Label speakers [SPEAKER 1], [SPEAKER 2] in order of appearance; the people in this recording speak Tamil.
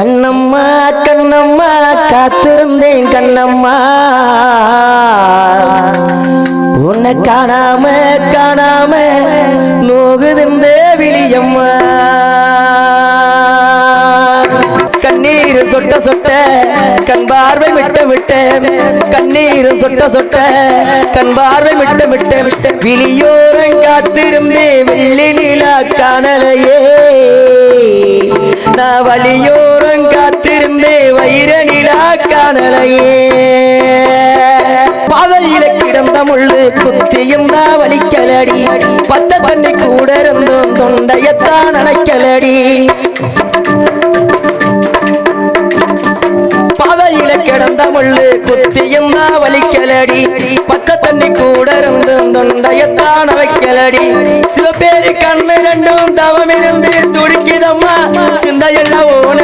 [SPEAKER 1] கண்ணம்மா கண்ணம்மா காத்திருந்தேன் கண்ணம்மா உன்னை காணாம காணாம நோகுதிருந்த விழியம்மா கண்ணீர் சொட்ட சொட்ட கண் பார்வை விட்ட விட்ட கண்ணீர் சொட்ட சொட்ட கண் பார்வை விட்ட விட்ட விட்ட விழியோரம் காத்திருந்தே வெள்ளி நிலா காணலையே நான் வழியோரம் காத்திருந்தே வைர நிலா காணலையே பாதையில கிடந்த முள்ளு குத்தியும் நான் வலிக்கலடி பட்ட தண்ணி கூட இருந்தும் தொண்டையத்தான் அணைக்கலடி பாதையில கிடந்த முள்ளு குத்தியும் நான் வலிக்கலடி பட்ட தண்ணி கூட இருந்தும் தொண்டையத்தான் வைக்கலடி சில பேரு கண்ணு ரெண்டும் தவமிருந்து துடிக்குதம்மா சிந்தையெல்லாம் ஓன